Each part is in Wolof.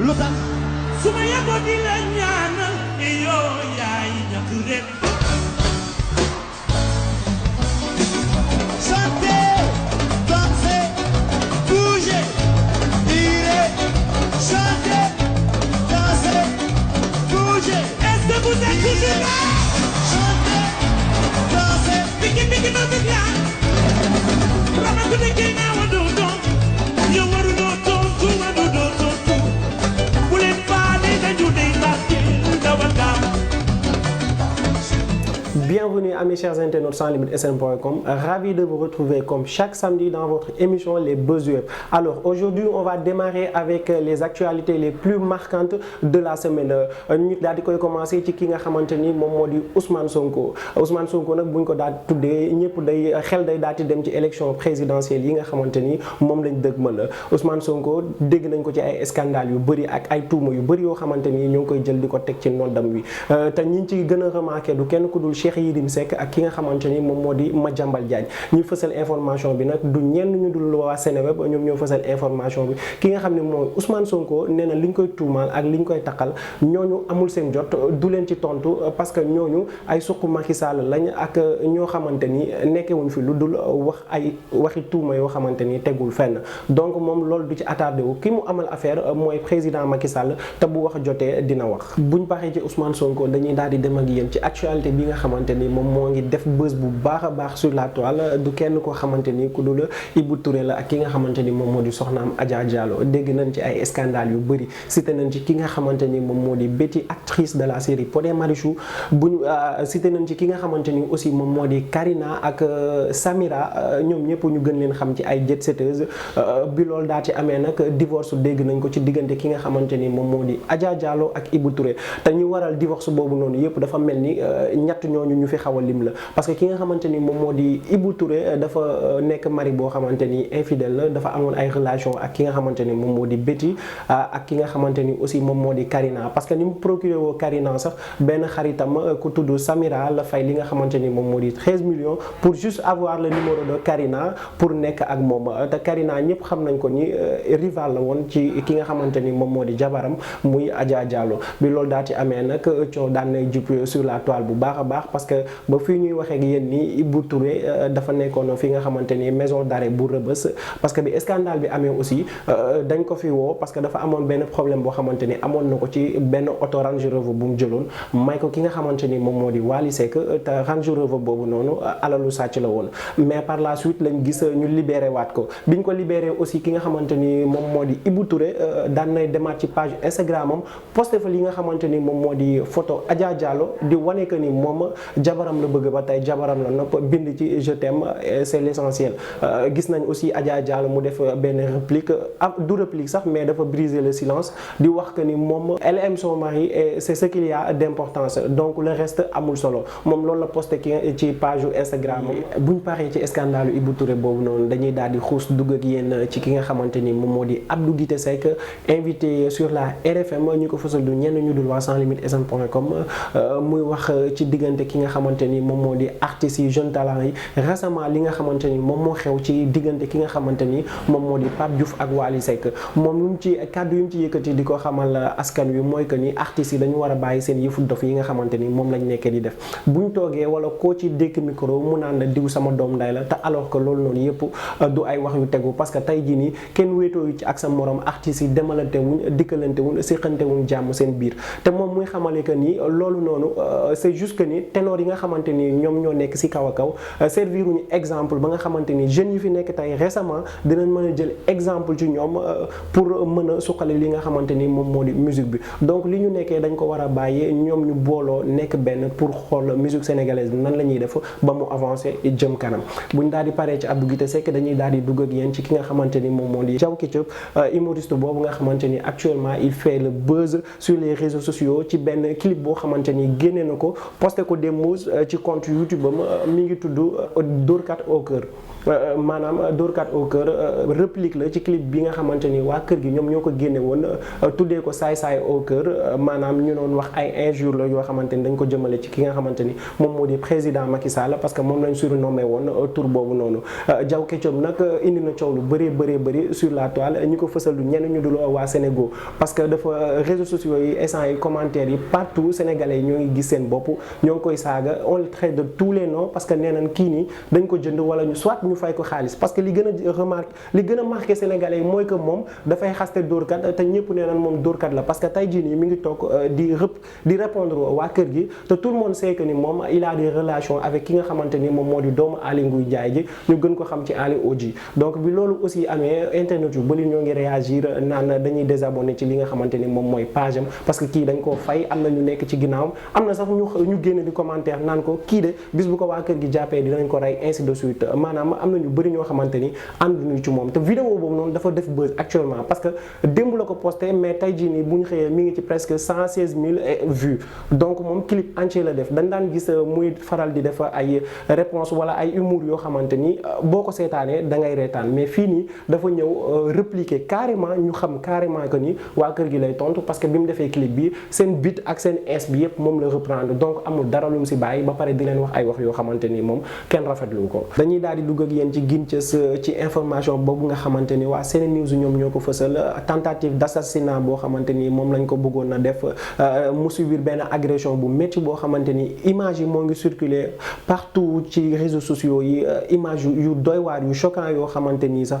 lu tax suma yego di la ñaanal iyo yaay ñak ren chanter danser bouger tirer chanter danser bouger est-ce que vous êtes toujours là chanter danser bigi bigi no bigi rama ko de kina wado don yo waru do ton tu wado do ton tu bulen faale dañu dey batte dawaka. Bienvenue à mes chers internautes sans limite sn.com, ravi de vous retrouver comme chaque samedi dans votre émission Les Buzz Web. Alors aujourd'hui on va démarrer avec les actualités les plus marquantes de la semaine. ñu daal di koy commencer ci ki nga xamante ni moom moo di Ousmane Sonko. Ousmane Sonko nag buñ ko daal tuddee ñëpp day xel day daal di dem ci élection présidentielle yi nga xamante ni moom lañ dëgmal. Ousmane Sonko dégg nañ ko ci ay scandales yu bëri ak ay tuuma yu bëri yoo xamante ni ñoo ngi koy jël di ko teg ci noddam wi te ñi ci gën a remarqué du kenn ku dul Cheikh Yérim Seck ak ki nga xamante ni moom moo di Madiambal Diagne ñu fësal information bi nag du ñenn ñu dul waa Seneweb ñoom ñoo fësal information bi ki nga xam ne mooy Ousmane Sonko nee na li ñu koy tuumaal ak li ñu koy taqal ñooñu amul seen jot du leen ci tontu parce que ñooñu ay suqu Macky Sall lañ ak ñoo xamante ni nekkewuñ fi lu dul wax ay waxi tuuma yoo xamante ni tegul fenn donc moom loolu du ci attardé wu ki mu amal affaire mooy président Macky Sall te bu wax jotee dina wax. buñ paree ci Ousmane Sonko dañuy daal di dem ak yéen ci actualité bi nga xamante ni moom moo ngi def buzz bu baax a baax sur la toile du kenn koo xamante ni ku dul Ibou Touré la ak ki nga xamante ni moom moo di soxnaam Adja Diallo dégg nañ ci ay scandales yu bëri cité nañ ci ki nga xamante ni moom moo di Betty actrice de la série Pod et Marichou buñ cité nañ ci ki nga xamante ni aussi moom moo di Karina ak Samira ñoom ñëpp ñu gën leen xam ci ay jet setteuses bi loolu daa ci amee nag divorce dégg nañ ko ci diggante ki nga xamante ni moom moo di Adja Diallo ak Ibou Touré te ñu waral divorce boobu noonu yëpp dafa mel ni ñett ñooñu ñu fi xaw a lim la parce que ki nga xamante ni moom moo di Ibou Touré dafa nekk mari boo xamante ni infidèle la dafa amoon ay relation ak ki nga xamante ni moom moo di Betty ak ki nga xamante ni aussi moom moo di Karina parce que ni mu procuré woo Karina sax benn xaritam ku tudd Samira la fay li nga xamante ni moom moo di 13 millions pour juste avoir le numéro de Karina pour nekk ak moom te Karina ñëpp xam nañ ko ni rival la woon ci ki nga xamante ni moom moo di jabaram muy Adja Diallo bi loolu daa ci amee nag coow daan nay jub sur la toile bu baax a baax parce que ba fii ñuy waxee ak yéen ni Ibou Touré dafa nekkoon fi nga xamante ni maison d'arrêt bu Rebeuss parce que bi scandale bi amee aussi dañ ko fi woo parce que dafa amoon benn problème boo xamante ni amoon na ko ci benn auto Range Rover bu mu jëloon may ko ki nga xamante ni moom moo di Wally Seck te Range Rover boobu noonu alalu sàcc la woon mais par la suite lañ gis ñu libéré waat ko biñ ko libéré aussi ki nga xamante ni moom moo di Ibou Touré daan nay demaat ci page Instagram am posté fa li nga xamante ni moom moo di photo Adja Diallo di wane que ni moom jabaram la bëgg ba tey jabaram la nopp bind ci je t'aime c'est l'essentiel gis nañ aussi Adja Diallo mu def benn réplique du réplique sax mais dafa briser le silence di wax que ni moom elle aime son mari et c'est ce qu'il y a d'importance donc le reste amul solo moom loolu la posté ci page Instagram buñ paree ci scandale Ibou Touré boobu noonu dañuy daal di xuus dugg ak yéen ci ki nga xamante ni moom moo di Abdou Guité Seck invité sur la RFM ñu ko fësal du ñenn ñu dul waa sans limite sn.com muy wax ci diggante ki nga xamante ni moom moo di artistes yi jeunes talents yi récemment li nga xamante ni moom moo xew ci diggante ki nga xamante ni moom moo di Pape Diouf ak Wally Seck moom lu mu ci kàddu yu mu ci yëkkati di ko xamal askan wi mooy que ni artistes yi dañu war a bàyyi seen yëfu dof yi nga xamante ni moom lañ nekkee di def buñ toogee wala koo ci dékk micro mu naan la diw sama doom nday la te alors que loolu noonu yëpp du ay wax yu tegu parce que tey jii nii kenn wéetoo yu ci ak sa morom artistes yi demalante wuñ dikkalante wuñ siqante wuñ jàmm seen biir te moom muy xamale que ni loolu noonu c'est juste que ni ténor yi nga xamante ni ñoom ñoo nekk ci kaw a kaw servir uñu exemple ba nga xamante ni jeunes yi fi nekk tey récemment dinañ mën a jël exemple ci ñoom pour mën a suqali li nga xamante ni moom moo di musique bi donc li ñu nekkee dañ ko war a bàyyi ñoom ñu booloo nekk benn pour xool musique sénégalaise nan la ñuy def ba mu avancer jëm kanam buñ daal di paree ci Abdou Guité Seck dañuy daal di dugg ak yéen ci ki nga xamante ni moom moo di Diaw Ketchup humoriste boobu nga xamante ni actuellement il fait le buzz sur les réseaux sociaux ci benn clip boo xamante ni génne na ko posté ko démb ci compte YouTube am mi ngi tudd Dóorkat au cœur maanaam dóorkat au cœur réplique la ci clip bi nga xamante ni waa kër gi ñoom ñoo ko génne woon tuddee ko saay-saay au cœur maanaam ñu doon wax ay injures la yoo xamante ni dañ ko jëmale ci ki nga xamante ni moom moo di président Macky Sall parce que moom lañ surnommé woon tour boobu noonu Diaw Ketchup nag indi na coow lu bëri sur la toile ñi ko fësal lu ñenn ñu dul waa Sénégal parce que dafa réseaux sociaux yi instant yi commentaires yi partout sénégalais yi ñoo ngi gis seen bopp ñoo ngi koy saaga on le traite de tous les noms parce que nee nañ kii nii dañ ko jënd wala ñu soit ñu fay ko xaalis parce que li gën a marqué sénégalais yi mooy que moom dafay xaste dóorkat te ñëpp nee nañ moom dóorkat la parce que tey jii nii mi ngi toog di répondre waa kër gi te tout le monde sait que ni moom il a des relations avec ki nga xamante ni moom moo di doomu Aly Ngouille Ndiaye ji ñu gën ko xam ci Ali Oji donc bi loolu aussi amee internet yu bëri ñoo ngi réagir naan dañuy désabonné ci li nga xamante ni moom mooy page am parce que kii dañ koo fay am na ñu nekk ci ginnaawam am na sax ñu génn di commentaire naan ko kii de bis bu ko waa kër gi jàppee dinañ ko rey ainsi de suite maanaam am na ñu bëri ñoo xamante ni ànduñu ci moom te vidéo boobu noonu dafa def buzz actuellement parce que démb la ko posté mais tey jii nii bu ñu xëyee mi ngi ci presque 116 000 vues donc moom clip entier la def dañ daan gis muy faral di def ay réponse wala ay humour yoo xamante ni boo ko seetaanee da ngay reetaan mais fii nii dafa ñëw répliquer carrément ñu xam carrément que ni waa kër gi lay tontu parce que bi mu defee clip bi seen beat ak seen ins bi yëpp moom la reprendre donc amul dara lu mu si bàyyi ba pare di leen wax ay wax yoo xamante ni moom kenn rafetlu ko. dañuy daal di dugg ak yéen ci Guinthess ci information boobu nga xamante ni waa SeneNews ñoom ñoo ko fësal tentative d'assassinat boo xamante ni moom lañ ko bëggoon na def mu subir benn agression bu métti boo xamante ni image yi moo ngi circuler partout ci réseaux sociaux yi image yu doy waar yu choquant yoo xamante ni sax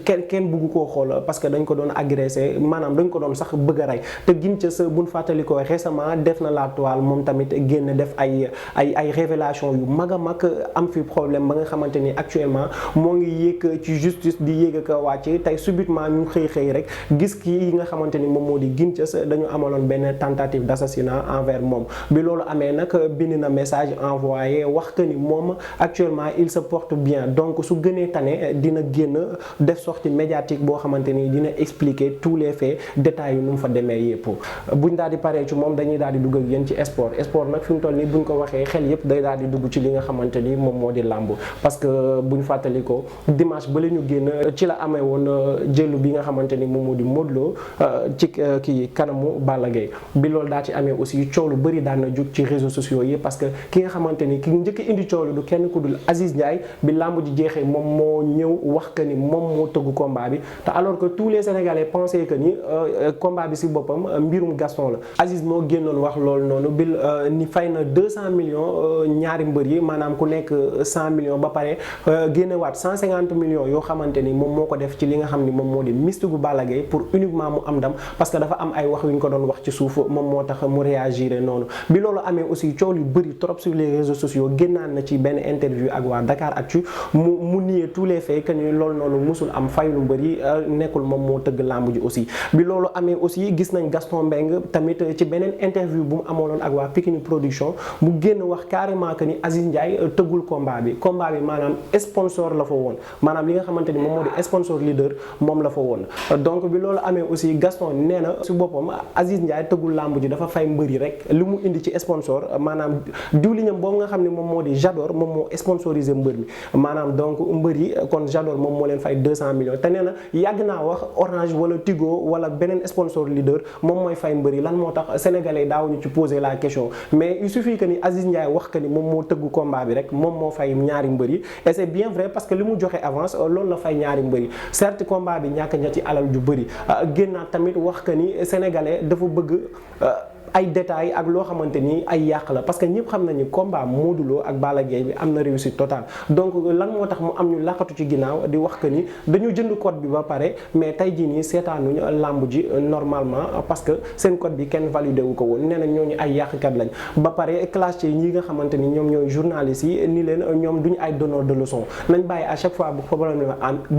kenn bëggu koo xool parce que dañ ko doon agressé maanaam dañ ko doon sax bëgg a rey te Guinthess buñ fàttali ko récemment def na la toile moom tamit génn def ay révélation yu mag a mag am fi problème ba nga xamante ni actuellement moo ngi yéeg ci justice di yéeg ak wàcc tey subitement ñu xëy rek gis kii yi nga xamante ni moom moo di Guinthess dañu amaloon benn tentative d'assassinat envers moom bi loolu amee nag bind na message envoyé wax que ni moom actuellement il se porte bien donc su gënee tane dina génn def sortie médiatique boo xamante ni dina expliquer tous les faits détails yu nu mu fa demee yëpp buñ daal di paree ci moom dañuy daal di dugg ak yéen ci sport nag fi mu toll nii buñ ko waxee xel yëpp day daal di dugg ci li nga xamante ni moom moo di làmb parce que buñ fàttali ko dimanche ba la ñu génn ci la amee woon jëlu bi nga xamante ni moom moo di Modou Lo ci kii kanamu Balla Gaye bi loolu daa ci amee aussi coow lu bëri daan na jug ci réseaux sociaux yi parce que ki nga xamante ni ki njëkk indi coow lu du kenn ku dul Aziz Ndiaye bi làmb ji jeexee moom moo ñëw wax que ni moom moo tëggu combat bi te alors que tous les Sénégalais pensaient que ni combat bi si boppam mbirum Gaston la Aziz moo génnoon wax loolu noonu bil ni fay na 200 millions ñaari mbër yi maanaam ku nekk 100 millions ba pare génnewaat 150 millions yoo xamante ni moom moo ko def ci li nga xam ni moom moo di mystique gu Balla Gaye pour uniquement mu am ndam parce que dafa am ay wax yu ñu ko doon wax ci suuf moom moo tax mu réagir noonu bi loolu amee aussi coow yu bëri trop sur les réseaux sociaux génnaan na ci benn interview ak waa Dakar Actu mu nier tous les faits que ni loolu noonu musul am fay lu bëri nekkul moom moo tëgg làmb ji aussi bi loolu amee aussi gis nañ Gaston Mbengue tamit ci beneen interview bu mu amoonoon ak waa Pikini Production mu génn wax carrément que ni Aziz Ndiaye tëggul combat bi maanaam sponsor la fa woon maanaam li nga xamante ni moom moo di sponsor leader moom la fa woon donc bi loolu amee aussi Gaston nee na si boppam Aziz Ndiaye tëggul làmb ji dafa fay mbëri rek li mu indi ci sponsor maanaam diwliñam boobu nga xam ne moom moo di Jador moom moo sponsorisé mbër mi maanaam donc mbër yi kon Jador moom moo leen fay 200 millions te nee na yàgg naa wax Orange wala Tigo wala beneen sponsor leader moom mooy fay mbër yi lan moo tax sénégalais daawuñu ci poser la question mais il suffit que ni Aziz Ndiaye wax que ni moom moo tëggu combat bi rek moom moo fay ñaari mbër yi et c'est bien vrai parce que li mu joxe avance loolu la fay ñaari mbër yi certes combat bi ñàkk ña ci alal ju bëri génnaat tamit wax que ni sénégalais dafa bëgg ay détails ak loo xamante ni ay yàq la parce que ñëpp xam nañu combat Modou Lo ak Balla Gaye bi am na réussite totale donc lan moo tax mu am ñu laqatu ci ginnaaw di wax que ni dañu jënd code bi ba pare mais tey jii nii seetaanuñu làmb ji normalement parce que seen code bi kenn validé wu ko woon nee na ñooñu ay yàqkat lañ ba pare classe yi ñi nga xamante ni ñoom ñooy journalistes yi ni leen ñoom duñu ay donneur de leçon nañ bàyyi à chaque fois bu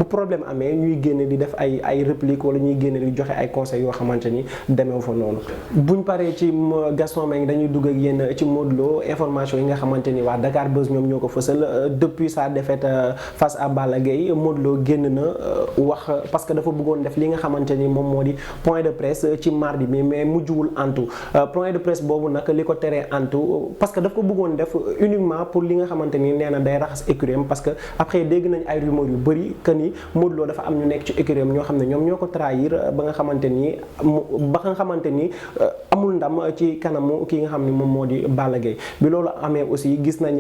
problème amee ñuy génne di def ay réplique wala ñuy génne di joxe ay conseils yoo xamante ni demeewu fa noonu buñ paree ci Gaston Mbengue dañuy dugg ak yéen ci Modou Lo information yi nga xamante ni waa Dakar Buzz ñoom ñoo ko fësal depuis sa défaite face à Balla Gaye Modou Lo génn na wax parce que dafa bëggoon def li nga xamante ni moom moo di point de presse ci mardi bi mais mujjuwul antu point de presse boobu nag li ko teree antu parce que daf ko bëggoon def uniquement pour li nga xamante ni nee na day raxas écurie parce que après dégg nañ ay rumeurs yu bëri que ni Modou Lo dafa am ñu nekk ci écurie ñoo xam ne ñoom ñoo ko trahir ba nga xamante ni amul ndam ci kanamu ki nga xam ne moom moo di Balla Gaye bi loolu amee aussi gis nañ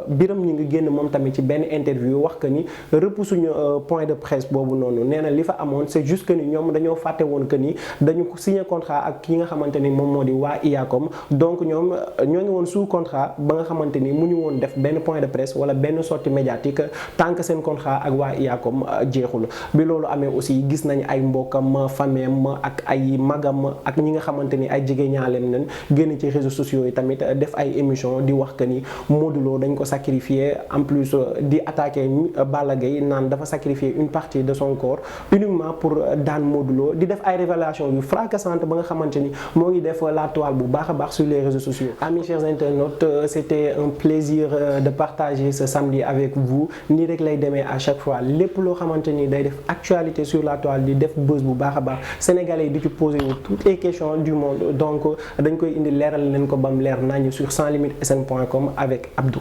Biram ñi ngi génn moom tamit ci benn interview wax que ni repoussuñu point de presse boobu noonu nee na li fa amoon c'est juste que ni ñoom dañoo fàtte woon que ni dañu signé contrat ak ki nga xamante ni moom moo di waa IACOM donc ñoom ñoo ngi woon sous contrat ba nga xamante ni mu ñu woon def benn point de presse wala benn sortie médiatique tant que seen contrat ak waa IACOM jeexul bi loolu amee aussi gis nañ ay mbokkam fameem ak ay magam ak ñi nga xamante ni ay jigéen ñaaleem nañ génn ci réseaux sociaux yi tamit def ay émission di wax que ni Modou Lo dañ ko sacrifier en plus di attaquer Balla Gaye naan dafa sacrifier une partie de son corps uniquement pour daan Modou Lo di def ay révélations yu fracassantes ba nga xamante ni moo ngi def la toile bu baax a baax sur les réseaux sociaux. Amis chers internautes, c'était un plaisir de partager ce samedi avec vous nii rek lay demee à chaque fois lépp loo xamante ni day def actualité sur la toile di def buzz bu baax a baax sénégalais yi di ci poser toutes les questions du monde donc dañ koy indi leeral leen ko bam leer nañu sur sanslimites sn.com avec Abdou.